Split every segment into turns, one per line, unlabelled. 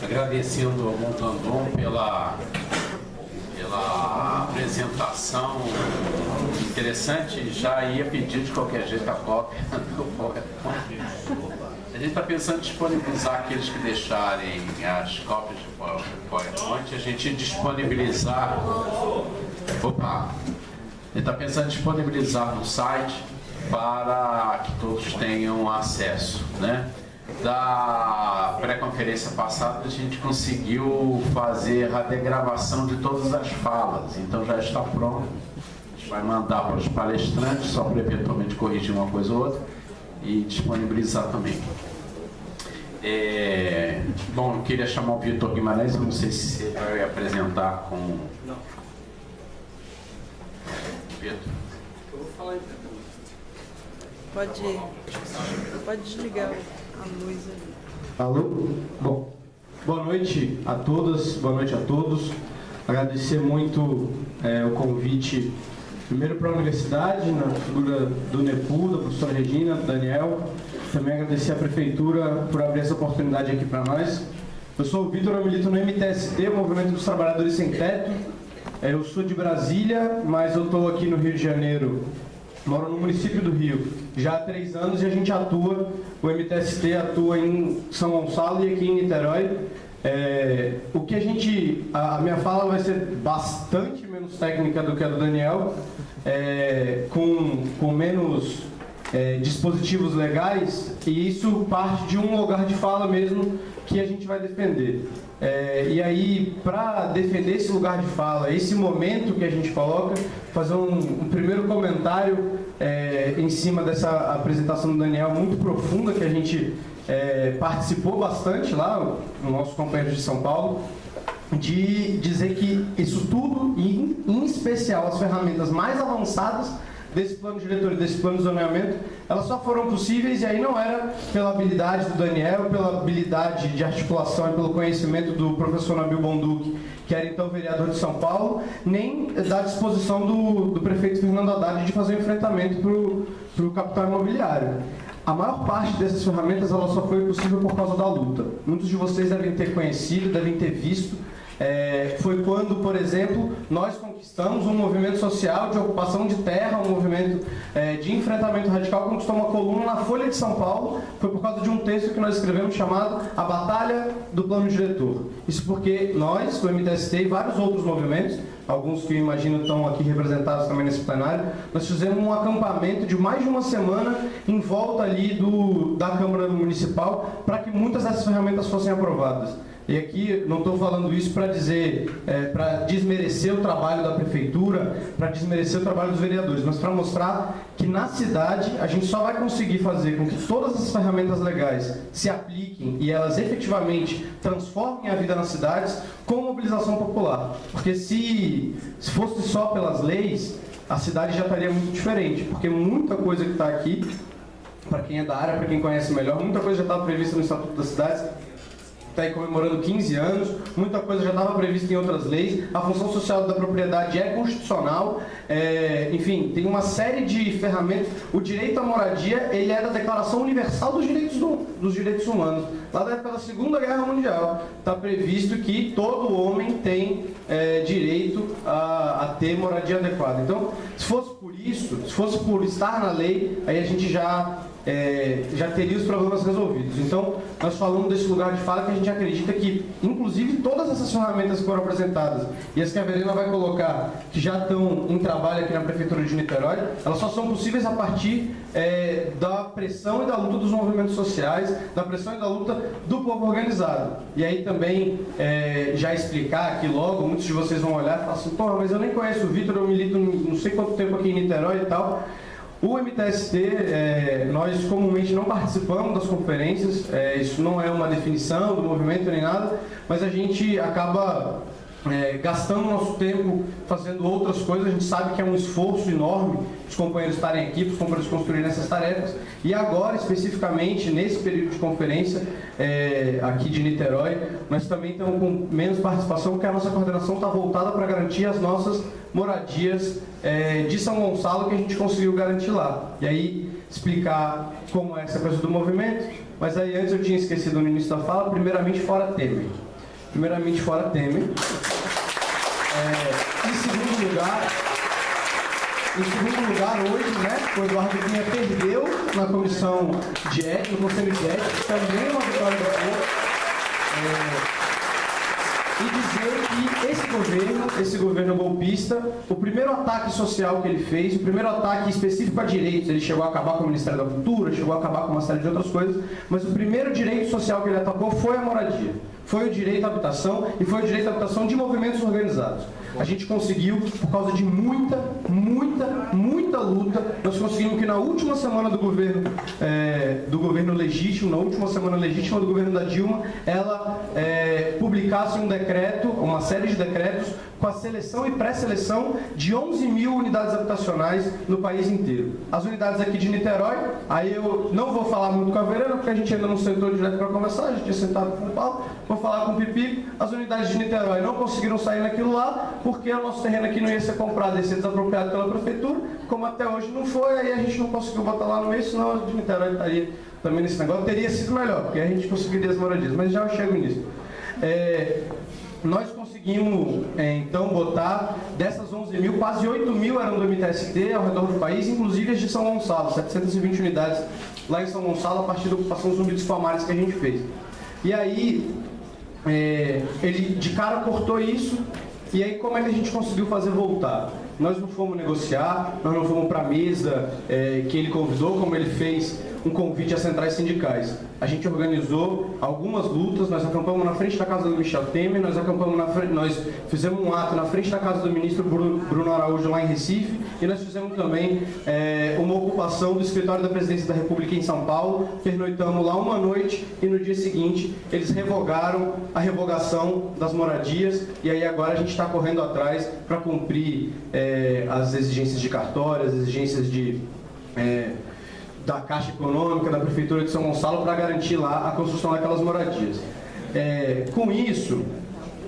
agradecendo ao Montandon pela apresentação interessante. Já ia pedir de qualquer jeito a cópia do PowerPoint. A gente está pensando em disponibilizar aqueles que deixarem as cópias de PowerPoint, a gente disponibilizar. Opa! A gente está pensando em disponibilizar no site para que todos tenham acesso, né? Da pré-conferência passada a gente conseguiu fazer a degravação de todas as falas, então já está pronto. A gente vai mandar para os palestrantes só para eventualmente corrigir uma coisa ou outra e disponibilizar também. Bom, eu queria chamar o Vitor Guimarães, eu não sei se você vai apresentar com... Não. Vitor.
Eu vou falar então.
Pode desligar a luz ali.
Alô? Bom, boa noite a todas, boa noite a todos. Agradecer muito o convite, primeiro para a universidade, na figura do NEPU, da professora Regina, do Daniel. Também agradecer à Prefeitura por abrir essa oportunidade aqui para nós. Eu sou o Vitor, eu milito no MTST, o Movimento dos Trabalhadores Sem Teto. Eu sou de Brasília, mas eu estou aqui no Rio de Janeiro. Moro no município do Rio já há 3 anos e a gente atua, o MTST atua em São Gonçalo e aqui em Niterói. A minha fala vai ser bastante menos técnica do que a do Daniel, com menos dispositivos legais, e isso parte de um lugar de fala mesmo que a gente vai defender. E aí, para defender esse lugar de fala, esse momento que a gente coloca, fazer um primeiro comentário em cima dessa apresentação do Daniel, muito profunda, que a gente participou bastante lá, no nosso companheiro de São Paulo, de dizer que isso tudo, e em especial as ferramentas mais avançadas desse plano diretor e desse plano de zoneamento, elas só foram possíveis, e aí não era pela habilidade do Daniel, pela habilidade de articulação e pelo conhecimento do professor Nabil Bonduque, que era então vereador de São Paulo, nem da disposição do prefeito Fernando Haddad de fazer um enfrentamento para o capital imobiliário. A maior parte dessas ferramentas ela só foi possível por causa da luta. Muitos de vocês devem ter conhecido, devem ter visto. Foi quando, por exemplo, nós conquistamos um movimento social de ocupação de terra, um movimento de enfrentamento radical, conquistou uma coluna na Folha de São Paulo. Foi por causa de um texto que nós escrevemos chamado A Batalha do Plano Diretor. Isso porque nós, do MTST e vários outros movimentos, alguns que eu imagino estão aqui representados também nesse plenário, nós fizemos um acampamento de mais de uma semana em volta ali da Câmara Municipal para que muitas dessas ferramentas fossem aprovadas. E aqui não estou falando isso para dizer, para desmerecer o trabalho da Prefeitura, para desmerecer o trabalho dos vereadores, mas para mostrar que na cidade a gente só vai conseguir fazer com que todas as ferramentas legais se apliquem e elas efetivamente transformem a vida nas cidades com mobilização popular. Porque se fosse só pelas leis, a cidade já estaria muito diferente, porque muita coisa que está aqui, para quem é da área, para quem conhece melhor, muita coisa já estava prevista no Estatuto das Cidades, está aí comemorando 15 anos, muita coisa já estava prevista em outras leis, a função social da propriedade é constitucional, enfim, tem uma série de ferramentas. O direito à moradia, ele é da Declaração Universal dos Direitos Humanos, lá da época da Segunda Guerra Mundial. Está previsto que todo homem tem direito a ter moradia adequada. Então, se fosse por isso, se fosse por estar na lei, aí a gente já teria os problemas resolvidos. Então, nós falamos desse lugar de fala que a gente acredita que, inclusive, todas essas ferramentas que foram apresentadas e as que a Verena vai colocar, que já estão em trabalho aqui na Prefeitura de Niterói, elas só são possíveis a partir da pressão e da luta dos movimentos sociais, da pressão e da luta do povo organizado. E aí também, já explicar aqui logo, muitos de vocês vão olhar e falar assim, porra, mas eu nem conheço o Vitor, eu milito não sei quanto tempo aqui em Niterói e tal. O MTST, nós comumente não participamos das conferências, isso não é uma definição do movimento nem nada, mas a gente acaba gastando nosso tempo fazendo outras coisas. A gente sabe que é um esforço enorme os companheiros estarem aqui, os companheiros construírem essas tarefas, e agora, especificamente, nesse período de conferência aqui de Niterói, nós também estamos com menos participação, porque a nossa coordenação está voltada para garantir as nossas moradias de São Gonçalo, que a gente conseguiu garantir lá. E aí, explicar como é essa coisa do movimento, mas aí antes eu tinha esquecido no início da fala, primeiramente fora Temer. Primeiramente, fora Temer. Em segundo lugar, hoje, né, o Eduardo Cunha perdeu na comissão de ética, no Conselho de Ética, também é uma vitória do povo. E dizer que esse governo golpista, o primeiro ataque social que ele fez, o primeiro ataque específico a direitos, ele chegou a acabar com o Ministério da Cultura, chegou a acabar com uma série de outras coisas, mas o primeiro direito social que ele atacou foi a moradia. Foi o direito à habitação e foi o direito à habitação de movimentos organizados. A gente conseguiu, por causa de muita luta, nós conseguimos que na última semana do governo legítimo, na última semana legítima do governo da Dilma, ela publicasse um decreto, uma série de decretos, com a seleção e pré-seleção de 11 mil unidades habitacionais no país inteiro. As unidades aqui de Niterói, aí eu não vou falar muito com a Verena, porque a gente ainda não sentou direto para conversar, a gente tinha sentado com o Paulo, vou falar com o Pipi. As unidades de Niterói não conseguiram sair naquilo lá, porque o nosso terreno aqui não ia ser comprado, ia ser desapropriado pela prefeitura, como até hoje não foi, aí a gente não conseguiu botar lá no meio, senão a de Niterói estaria também nesse negócio. Teria sido melhor, porque a gente conseguiria as moradias, mas já eu chego nisso. Nós conseguimos, então, botar dessas 11 mil, quase 8 mil eram do MTST ao redor do país, inclusive as de São Gonçalo, 720 unidades lá em São Gonçalo, a partir da ocupação dos Zumbi dos Palmares que a gente fez. E aí, ele de cara cortou isso, e aí como é que a gente conseguiu fazer voltar? Nós não fomos negociar, nós não fomos para a mesa que ele convidou, como ele fez um convite às centrais sindicais. A gente organizou algumas lutas, nós acampamos na frente da casa do Michel Temer, nós fizemos um ato na frente da casa do ministro Bruno Araújo lá em Recife, e nós fizemos também uma ocupação do escritório da Presidência da República em São Paulo, pernoitamos lá uma noite e no dia seguinte eles revogaram a revogação das moradias, e aí agora a gente está correndo atrás para cumprir as exigências de cartório, as exigências da Caixa Econômica, da Prefeitura de São Gonçalo, para garantir lá a construção daquelas moradias. Com isso,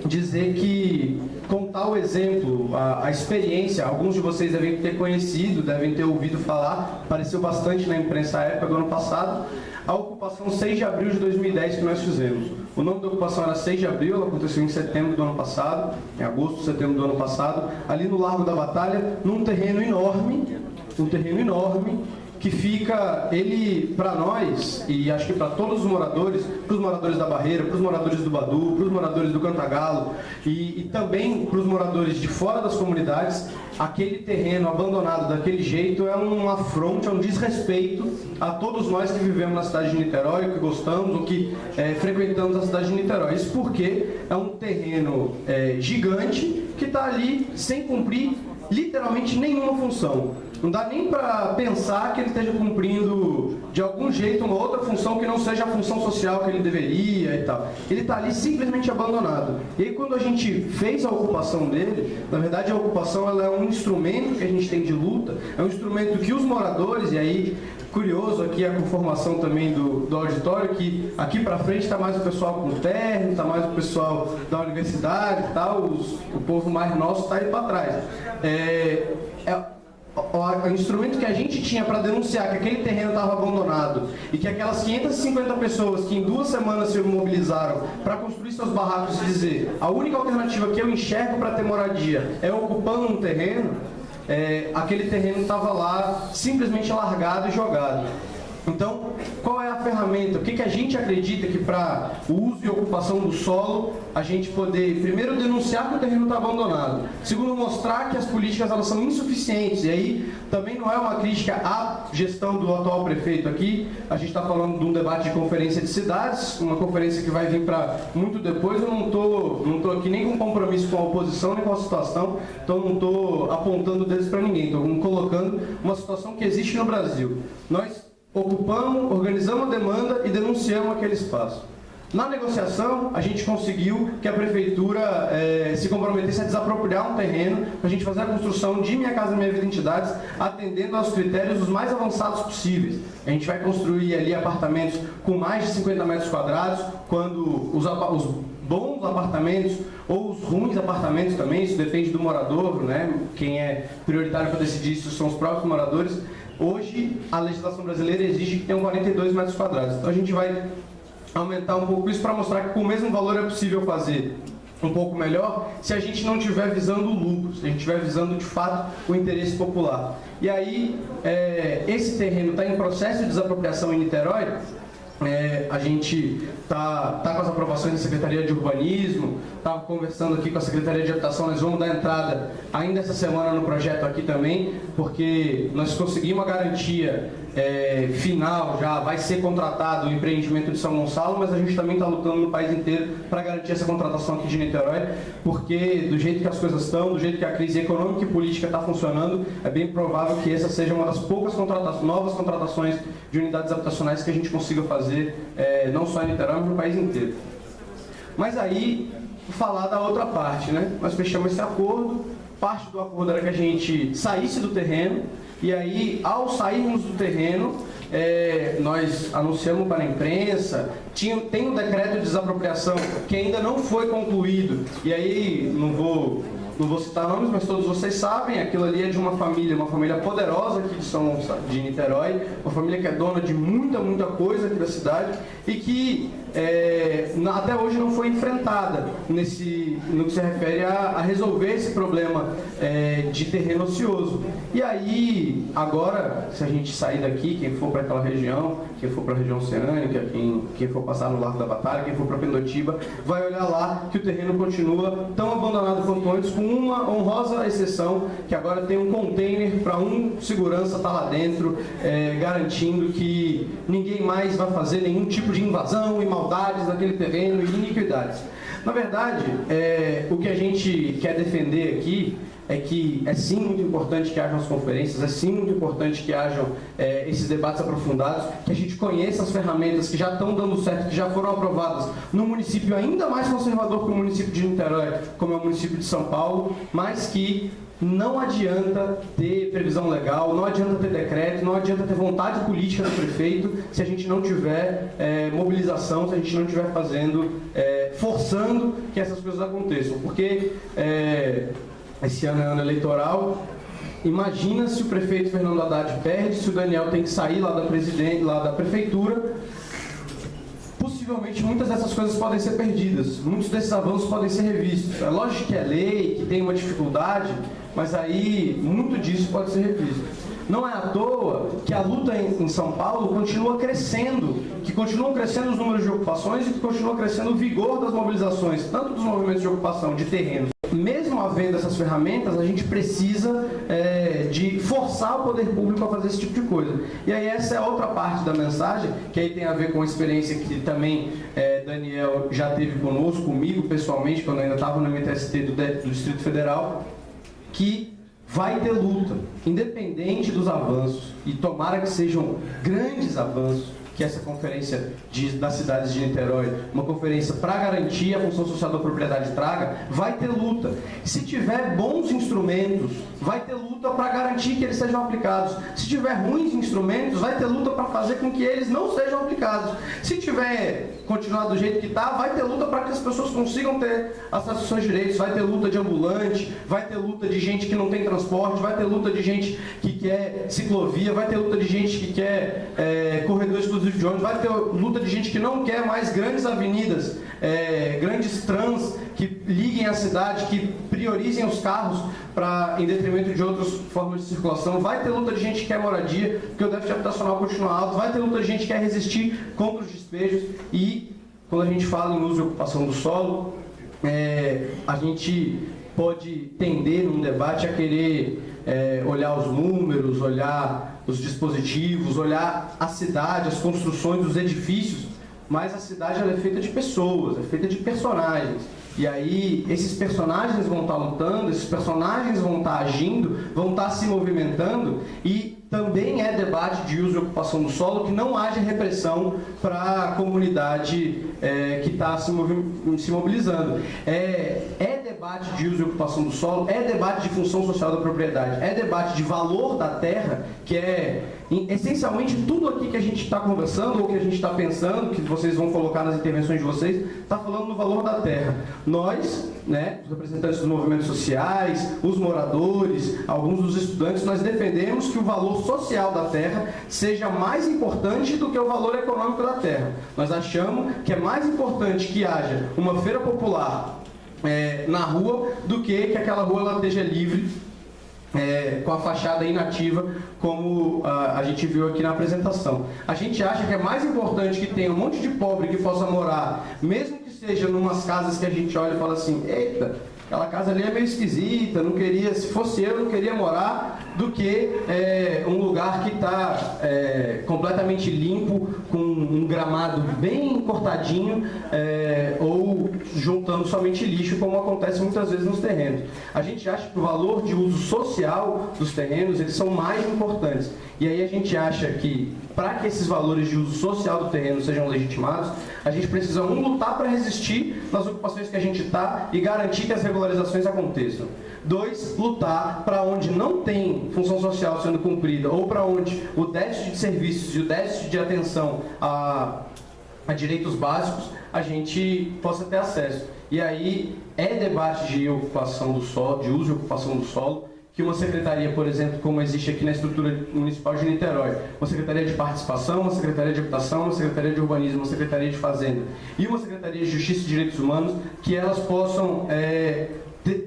dizer que, com tal exemplo, a experiência, alguns de vocês devem ter conhecido, devem ter ouvido falar, apareceu bastante na imprensa à época do ano passado, a ocupação 6 de abril de 2010 que nós fizemos. O nome da ocupação era 6 de abril, ela aconteceu em setembro do ano passado, em agosto, setembro do ano passado, ali no Largo da Batalha, num terreno enorme, que fica, ele, para nós, e acho que para todos os moradores, para os moradores da Barreira, para os moradores do Badu, para os moradores do Cantagalo e também para os moradores de fora das comunidades, aquele terreno abandonado daquele jeito é um afronte, é um desrespeito a todos nós que vivemos na cidade de Niterói, que gostamos ou que frequentamos a cidade de Niterói. Isso porque é um terreno gigante que está ali sem cumprir literalmente nenhuma função. Não dá nem para pensar que ele esteja cumprindo de algum jeito uma outra função que não seja a função social que ele deveria e tal. Ele está ali simplesmente abandonado. E aí quando a gente fez a ocupação dele, na verdade a ocupação ela é um instrumento que a gente tem de luta, é um instrumento que os moradores, e aí curioso aqui a conformação também do auditório, que aqui para frente está mais o pessoal com terno, está mais o pessoal da universidade e tal, o povo mais nosso está aí para trás. O instrumento que a gente tinha para denunciar que aquele terreno estava abandonado e que aquelas 550 pessoas que em 2 semanas se mobilizaram para construir seus barracos e dizer a única alternativa que eu enxergo para ter moradia é ocupando um terreno, aquele terreno estava lá simplesmente largado e jogado. Então, qual é a ferramenta? O que a gente acredita que para o uso e ocupação do solo, a gente poder, primeiro, denunciar que o terreno está abandonado. Segundo, mostrar que as políticas elas são insuficientes. E aí, também não é uma crítica à gestão do atual prefeito aqui. A gente está falando de um debate de conferência de cidades, uma conferência que vai vir para muito depois. Eu não tô aqui nem com compromisso com a oposição, nem com a situação. Então, não estou apontando deles para ninguém. Estou colocando uma situação que existe no Brasil. Nós ocupamos, organizamos a demanda e denunciamos aquele espaço. Na negociação, a gente conseguiu que a prefeitura se comprometesse a desapropriar um terreno para a gente fazer a construção de Minha Casa Minha Vida Entidades, atendendo aos critérios os mais avançados possíveis. A gente vai construir ali apartamentos com mais de 50 metros quadrados, quando os bons apartamentos ou os ruins apartamentos também, isso depende do morador, né? Quem é prioritário para decidir isso são os próprios moradores. Hoje, a legislação brasileira exige que tenham 42 metros quadrados. Então, a gente vai aumentar um pouco isso para mostrar que com o mesmo valor é possível fazer um pouco melhor se a gente não estiver visando o lucro, se a gente estiver visando de fato o interesse popular. E aí, esse terreno está em processo de desapropriação em Niterói. A gente está com as aprovações da Secretaria de Urbanismo, estava conversando aqui com a Secretaria de Habitação, nós vamos dar entrada ainda essa semana no projeto aqui também, porque nós conseguimos a garantia final, já vai ser contratado o empreendimento de São Gonçalo, mas a gente também está lutando no país inteiro para garantir essa contratação aqui de Niterói, porque do jeito que as coisas estão, do jeito que a crise econômica e política está funcionando, é bem provável que essa seja uma das poucas novas contratações de unidades habitacionais que a gente consiga fazer, não só em Niterói, mas no país inteiro. Mas aí, falar da outra parte, né? Nós fechamos esse acordo, parte do acordo era que a gente saísse do terreno, e aí, ao sairmos do terreno, nós anunciamos para a imprensa, tem um decreto de desapropriação que ainda não foi concluído, e aí não vou citar nomes, mas todos vocês sabem, aquilo ali é de uma família poderosa aqui de Niterói, uma família que é dona de muita coisa aqui da cidade e que até hoje não foi enfrentada no que se refere a resolver esse problema de terreno ocioso. E aí, agora, se a gente sair daqui, quem for para aquela região, quem for para a região oceânica, quem for passar no Largo da Batalha, quem for para Pendotiba, vai olhar lá que o terreno continua tão abandonado quanto antes, com uma honrosa exceção, que agora tem um container para um segurança estar lá dentro, garantindo que ninguém mais vai fazer nenhum tipo de invasão e maldades naquele terreno e iniquidades. Na verdade, o que a gente quer defender aqui é que é sim muito importante que hajam as conferências, é sim muito importante que hajam esses debates aprofundados, que a gente conheça as ferramentas que já estão dando certo, que já foram aprovadas num município ainda mais conservador que o município de Niterói, como é o município de São Paulo, mas que não adianta ter previsão legal, não adianta ter decreto, não adianta ter vontade política do prefeito se a gente não tiver mobilização, se a gente não estiver forçando que essas coisas aconteçam. Porque esse ano é ano eleitoral. Imagina se o prefeito Fernando Haddad perde, se o Daniel tem que sair lá da prefeitura. Possivelmente muitas dessas coisas podem ser perdidas, muitos desses avanços podem ser revistos. É lógico que é lei, que tem uma dificuldade, mas aí muito disso pode ser revisto. Não é à toa que a luta em São Paulo continua crescendo, que continuam crescendo os números de ocupações e que continua crescendo o vigor das mobilizações, tanto dos movimentos de ocupação de terrenos. Mesmo havendo essas ferramentas, a gente precisa de forçar o poder público a fazer esse tipo de coisa. E aí essa é outra parte da mensagem, que aí tem a ver com a experiência que também Daniel já teve conosco, comigo pessoalmente, quando eu ainda estava no MTST do Distrito Federal, que vai ter luta, independente dos avanços, e tomara que sejam grandes avanços, que essa conferência das cidades de Niterói, uma conferência para garantir a função social da propriedade traga, vai ter luta. Se tiver bons instrumentos, vai ter luta para garantir que eles sejam aplicados. Se tiver ruins instrumentos, vai ter luta para fazer com que eles não sejam aplicados. Se tiver continuar do jeito que está, vai ter luta para que as pessoas consigam ter acesso aos seus direitos, vai ter luta de ambulante, vai ter luta de gente que não tem transporte, vai ter luta de gente que quer ciclovia, vai ter luta de gente que quer corredor exclusivo de ônibus, vai ter luta de gente que não quer mais grandes avenidas, grandes trans que liguem a cidade, que priorizem os carros em detrimento de outras formas de circulação, vai ter luta de gente que quer moradia, porque o déficit habitacional continua alto, vai ter luta de gente que quer resistir contra os despejos. E quando a gente fala em uso e ocupação do solo, a gente pode tender num debate a querer olhar os números, olhar os dispositivos, olhar a cidade, as construções, os edifícios, mas a cidade ela é feita de pessoas, é feita de personagens. E aí esses personagens vão estar lutando, esses personagens vão estar agindo, vão estar se movimentando, e também é debate de uso e ocupação do solo que não haja repressão para a comunidade que está se mobilizando. É debate debate de uso e ocupação do solo, é debate de função social da propriedade, é debate de valor da terra, que é essencialmente tudo aqui que a gente está conversando ou que a gente está pensando, que vocês vão colocar nas intervenções de vocês, está falando no valor da terra. Nós, né, os representantes dos movimentos sociais, os moradores, alguns dos estudantes, nós defendemos que o valor social da terra seja mais importante do que o valor econômico da terra. Nós achamos que é mais importante que haja uma feira popular na rua do que aquela rua ela esteja livre, com a fachada inativa, como a gente viu aqui na apresentação. A gente acha que é mais importante que tenha um monte de pobre que possa morar, mesmo que seja em umas casas que a gente olha e fala assim, eita, aquela casa ali é meio esquisita, não queria, se fosse eu, não queria morar, do que um lugar que está completamente limpo, com um gramado bem cortadinho, ou juntando somente lixo, como acontece muitas vezes nos terrenos. A gente acha que o valor de uso social dos terrenos, eles são mais importantes. E aí a gente acha que, para que esses valores de uso social do terreno sejam legitimados, a gente precisa, lutar para resistir nas ocupações que a gente está e garantir que as regularizações aconteçam. 2, lutar para onde não tem função social sendo cumprida ou para onde o déficit de serviços e o déficit de atenção a direitos básicos a gente possa ter acesso. E aí é debate de ocupação do solo, de uso e ocupação do solo, que uma secretaria, por exemplo, como existe aqui na estrutura municipal de Niterói, uma secretaria de participação, uma secretaria de habitação, uma secretaria de urbanismo, uma secretaria de fazenda e uma secretaria de justiça e direitos humanos, que elas possam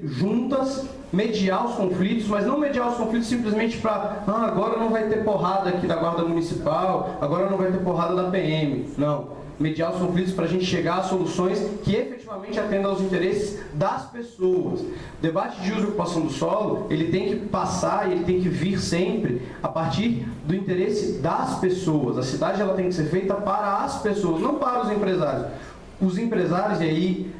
juntas mediar os conflitos, mas não mediar os conflitos simplesmente para agora não vai ter porrada aqui da Guarda Municipal, agora não vai ter porrada da PM. Não. Mediar os conflitos para a gente chegar a soluções que efetivamente atendam aos interesses das pessoas. O debate de uso e ocupação do solo, ele tem que passar e ele tem que vir sempre a partir do interesse das pessoas. A cidade ela tem que ser feita para as pessoas, não para os empresários. Os empresários, e aí,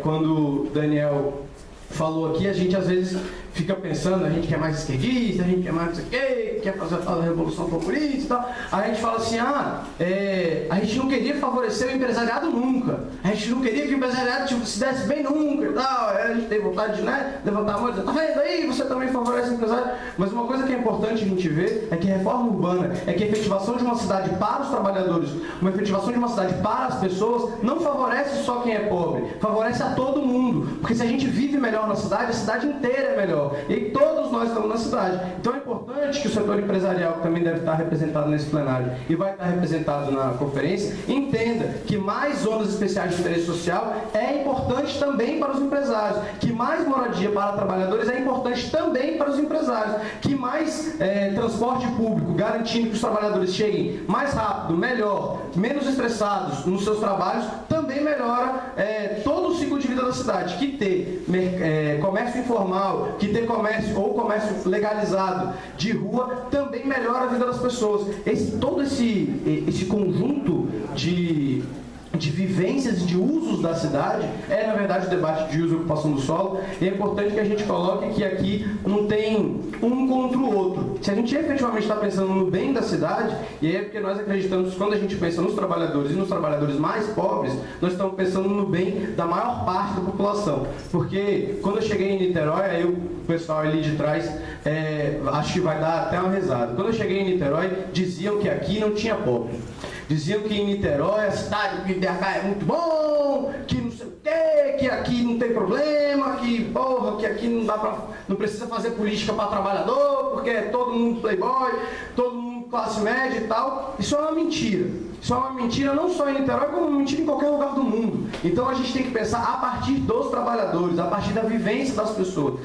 quando o Daniel falou aqui, a gente às vezes fica pensando, a gente que é mais esquerdista, a gente que é mais não sei o quê, quer fazer a tal da revolução populista e tal, a gente fala assim, a gente não queria favorecer o empresariado nunca, a gente não queria que o empresariado se desse bem nunca e tal, a gente tem vontade de levantar a mão e dizer, tá vendo aí, você também favorece o empresário, mas uma coisa que é importante a gente ver é que reforma urbana, é que a efetivação de uma cidade para os trabalhadores, uma efetivação de uma cidade para as pessoas, não favorece só quem é pobre, favorece a todo mundo, porque se a gente vive melhor na cidade, a cidade inteira é melhor. E todos nós estamos na cidade. Então é importante que o setor empresarial, que também deve estar representado nesse plenário e vai estar representado na conferência, entenda que mais zonas especiais de interesse social é importante também para os empresários, que mais moradia para trabalhadores é importante também para os empresários, que mais transporte público, garantindo que os trabalhadores cheguem mais rápido, melhor, menos estressados nos seus trabalhos, também melhora todo o ciclo de vida da cidade. Que ter comércio informal, que ter comércio ou comércio legalizado de rua também melhora a vida das pessoas. Todo esse conjunto de vivências e de usos da cidade na verdade o debate de uso e ocupação do solo, e é importante que a gente coloque que aqui não tem um contra o outro. Se a gente efetivamente está pensando no bem da cidade, e aí é porque nós acreditamos que quando a gente pensa nos trabalhadores e nos trabalhadores mais pobres, nós estamos pensando no bem da maior parte da população. Porque quando eu cheguei em Niterói, aí o pessoal ali de trás, acho que vai dar até uma risada. Quando eu cheguei em Niterói, diziam que aqui não tinha pobre. Diziam que em Niterói, a cidade do IDH é muito bom, que não sei o quê, que aqui não tem problema, que aqui não precisa fazer política para trabalhador, porque é todo mundo playboy, todo mundo classe média e tal. Isso é uma mentira. Isso é uma mentira não só em Niterói, como uma mentira em qualquer lugar do mundo. Então a gente tem que pensar a partir dos trabalhadores, a partir da vivência das pessoas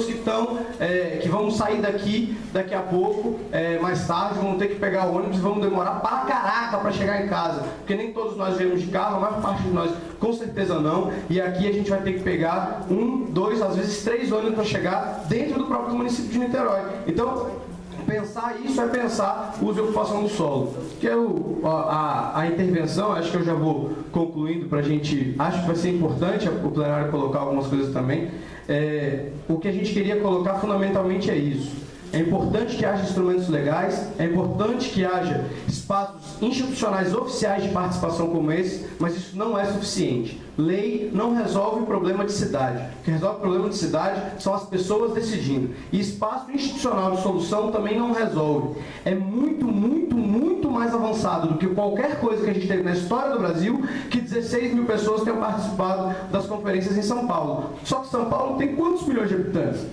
que vão sair daqui a pouco, mais tarde, vão ter que pegar o ônibus e vão demorar para caraca para chegar em casa, porque nem todos nós viemos de carro, a maior parte de nós com certeza não, e aqui a gente vai ter que pegar 1, 2, às vezes 3 ônibus para chegar dentro do próprio município de Niterói. Então, pensar isso é pensar o uso e ocupação do solo. Que é a intervenção, acho que eu já vou concluindo para a gente, acho que vai ser importante o plenário colocar algumas coisas também. O que a gente queria colocar fundamentalmente é isso. É importante que haja instrumentos legais, é importante que haja espaços institucionais oficiais de participação como esse, mas isso não é suficiente. Lei não resolve o problema de cidade. O que resolve o problema de cidade são as pessoas decidindo. E espaço institucional de solução também não resolve. É muito, muito, muito mais avançado do que qualquer coisa que a gente teve na história do Brasil, que 16 mil pessoas tenham participado das conferências em São Paulo. Só que São Paulo tem quantos milhões de habitantes?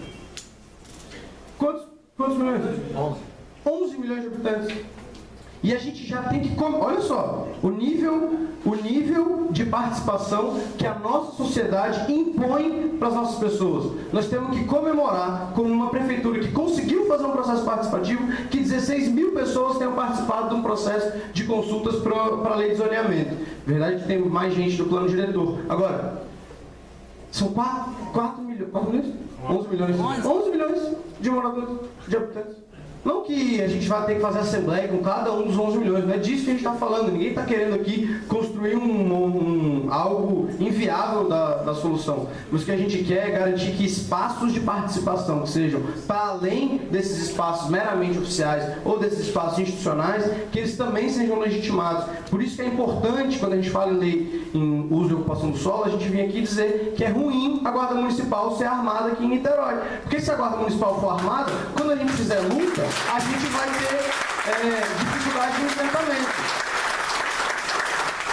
Quantos milhões? 11 milhões de habitantes. E a gente já tem que... Olha só, o nível de participação que a nossa sociedade impõe para as nossas pessoas. Nós temos que comemorar como uma prefeitura que conseguiu fazer um processo participativo, que 16 mil pessoas tenham participado de um processo de consultas para a lei de zoneamento. Verdade que tem mais gente no plano diretor. Agora, são 4 milhões... 4 milhões? 11 milhões. 11 milhões de moradores, de habitantes. Não que a gente vai ter que fazer assembleia com cada um dos 11 milhões, não é disso que a gente está falando. Ninguém está querendo aqui construir algo inviável da solução. Mas o que a gente quer é garantir que espaços de participação, que sejam para além desses espaços meramente oficiais ou desses espaços institucionais, que eles também sejam legitimados. Por isso que é importante, quando a gente fala em lei em uso e ocupação do solo, a gente vem aqui dizer que é ruim a Guarda Municipal ser armada aqui em Niterói. Porque se a Guarda Municipal for armada, quando a gente fizer luta, a gente vai ter dificuldade de enfrentamento.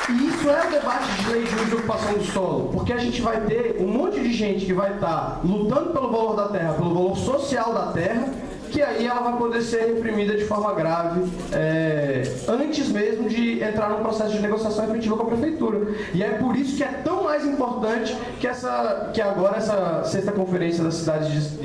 E isso é o debate de lei de uso e ocupação do solo, porque a gente vai ter um monte de gente que vai estar lutando pelo valor da terra, pelo valor social da terra, que aí ela vai poder ser reprimida de forma grave antes mesmo de entrar num processo de negociação efetiva com a prefeitura. E é por isso que é tão mais importante que agora essa sexta conferência das cidades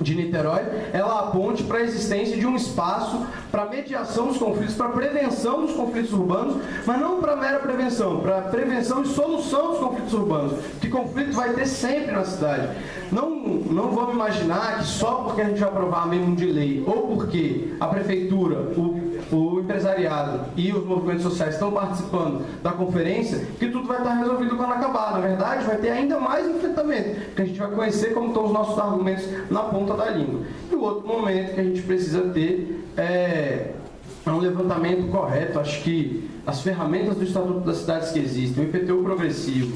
de Niterói, ela aponte para a existência de um espaço para mediação dos conflitos, para prevenção dos conflitos urbanos, mas não para mera prevenção, para prevenção e solução dos conflitos urbanos, que conflito vai ter sempre na cidade. Não vamos imaginar que só porque a gente vai aprovar mesmo de lei, ou porque a prefeitura, o empresariado e os movimentos sociais estão participando da conferência, que tudo vai estar resolvido quando acabar. Na verdade, vai ter ainda mais enfrentamento, porque a gente vai conhecer como estão os nossos argumentos na ponta da língua. E o outro momento que a gente precisa ter é um levantamento correto. Acho que as ferramentas do Estatuto das Cidades que existem, o IPTU progressivo,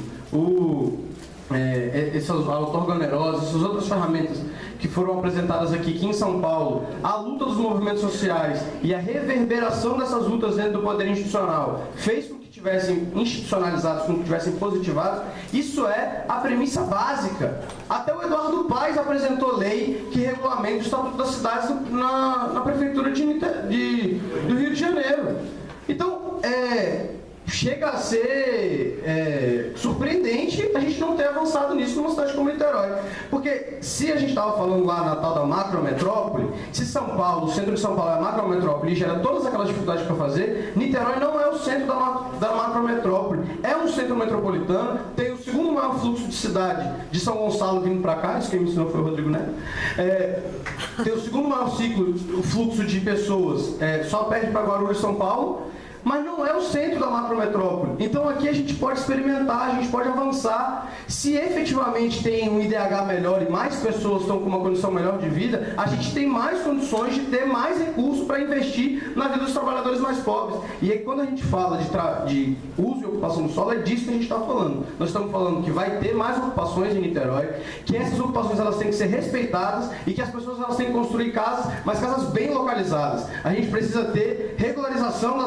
a auto-organerose, essas outras ferramentas que foram apresentadas aqui em São Paulo, a luta dos movimentos sociais e a reverberação dessas lutas dentro do poder institucional fez com que tivessem institucionalizados, com que tivessem positivados. Isso é a premissa básica. Até o Eduardo Paes apresentou lei que regulamenta o Estatuto das Cidades na Prefeitura do Rio de Janeiro. Então, chega a ser surpreendente a gente não ter avançado nisso numa cidade como Niterói. Porque se a gente estava falando lá na tal da macrometrópole, se São Paulo, o centro de São Paulo é a macrometrópole e gera todas aquelas dificuldades para fazer, Niterói não é o centro da macrometrópole. É um centro metropolitano, tem o segundo maior fluxo de cidade de São Gonçalo vindo para cá, isso quem me ensinou foi o Rodrigo Neto. Tem o segundo maior fluxo de pessoas, só perde para Guarulhos e São Paulo, mas não é o centro da macrometrópole. Então aqui a gente pode experimentar, a gente pode avançar. Se efetivamente tem um IDH melhor e mais pessoas estão com uma condição melhor de vida, a gente tem mais condições de ter mais recursos para investir na vida dos trabalhadores mais pobres. E aí quando a gente fala de uso e ocupação do solo, é disso que a gente está falando. Nós estamos falando que vai ter mais ocupações em Niterói, que essas ocupações elas têm que ser respeitadas e que as pessoas elas têm que construir casas, mas casas bem localizadas. A gente precisa ter regularização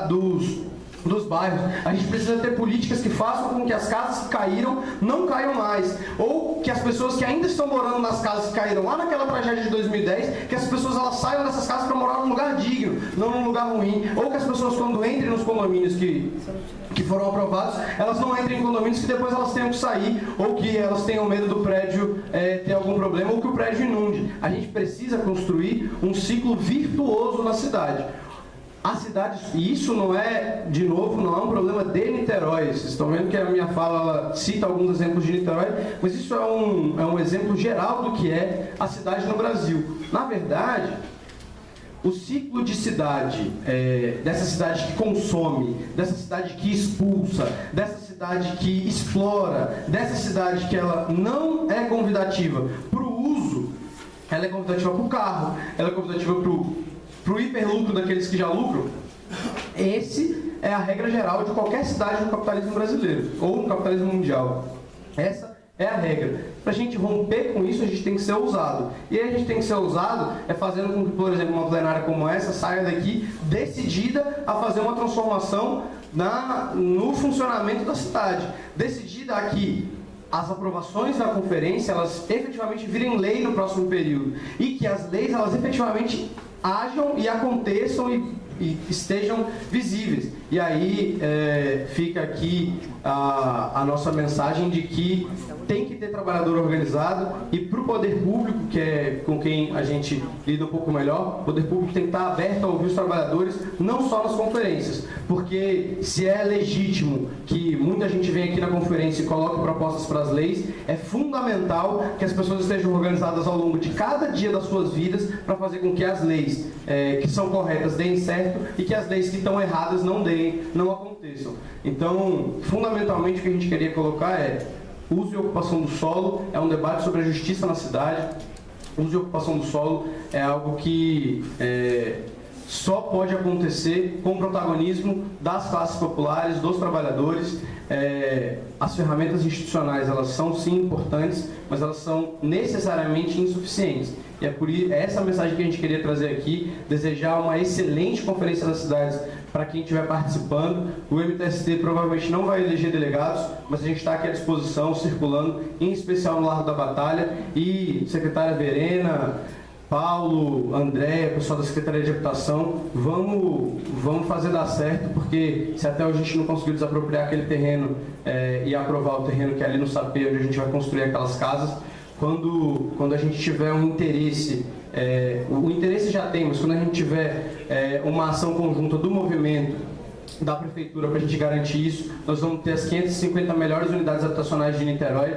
dos bairros. A gente precisa ter políticas que façam com que as casas que caíram não caiam mais, ou que as pessoas que ainda estão morando nas casas que caíram lá naquela tragédia de 2010, que as pessoas elas saiam dessas casas para morar num lugar digno, não num lugar ruim, ou que as pessoas quando entrem nos condomínios que foram aprovados, elas não entrem em condomínios que depois elas tenham que sair, ou que elas tenham medo do prédio ter algum problema, ou que o prédio inunde. A gente precisa construir um ciclo virtuoso na cidade. A cidade, e isso não é, de novo, não é um problema de Niterói. Vocês estão vendo que a minha fala ela cita alguns exemplos de Niterói, mas isso é um exemplo geral do que é a cidade no Brasil. Na verdade, o ciclo de cidade, dessa cidade que consome, dessa cidade que expulsa, dessa cidade que explora, dessa cidade que ela não é convidativa para o uso, ela é convidativa para o carro, ela é convidativa para o hiperlucro daqueles que já lucram, Esse é a regra geral de qualquer cidade no capitalismo brasileiro, ou no capitalismo mundial. Essa é a regra. Para a gente romper com isso, a gente tem que ser ousado. E aí a gente tem que ser ousado fazendo com que, por exemplo, uma plenária como essa saia daqui decidida a fazer uma transformação no funcionamento da cidade. Decidida a que as aprovações da conferência, elas efetivamente virem lei no próximo período. E que as leis, elas efetivamente hajam e aconteçam e estejam visíveis. E aí fica aqui a nossa mensagem de que tem que ter trabalhador organizado, e para o poder público, que é com quem a gente lida um pouco melhor, o poder público tem que estar aberto a ouvir os trabalhadores, não só nas conferências, porque se é legítimo que muita gente venha aqui na conferência e coloque propostas para as leis, é fundamental que as pessoas estejam organizadas ao longo de cada dia das suas vidas para fazer com que as leis que são corretas deem certo e que as leis que estão erradas não aconteçam. Então, fundamentalmente, o que a gente queria colocar é: uso e ocupação do solo é um debate sobre a justiça na cidade. Uso e ocupação do solo é algo que só pode acontecer com o protagonismo das classes populares, dos trabalhadores. As ferramentas institucionais, elas são sim importantes, mas elas são necessariamente insuficientes. E é por isso, essa mensagem que a gente queria trazer aqui, desejar uma excelente conferência das cidades para quem estiver participando. O MTST provavelmente não vai eleger delegados, mas a gente está aqui à disposição, circulando, em especial no Largo da Batalha. E secretária Verena, Paulo, André, pessoal da Secretaria de Habitação, vamos fazer dar certo, porque se até hoje a gente não conseguiu desapropriar aquele terreno e aprovar o terreno que é ali no Sapê, onde a gente vai construir aquelas casas, quando a gente tiver um interesse, o interesse já tem, mas quando a gente tiver uma ação conjunta do movimento, da Prefeitura, para a gente garantir isso, nós vamos ter as 550 melhores unidades habitacionais de Niterói,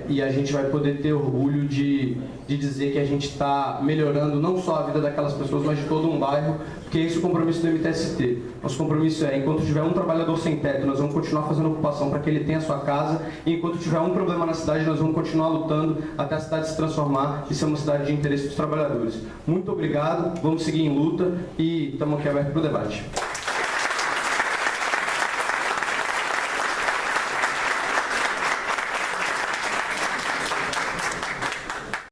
e a gente vai poder ter orgulho de dizer que a gente está melhorando não só a vida daquelas pessoas, mas de todo um bairro, porque esse é o compromisso do MTST. Nosso compromisso é: enquanto tiver um trabalhador sem teto, nós vamos continuar fazendo ocupação para que ele tenha a sua casa, e enquanto tiver um problema na cidade, nós vamos continuar lutando até a cidade se transformar e ser uma cidade de interesse dos trabalhadores. Muito obrigado, vamos seguir em luta e estamos aqui abertos para o debate.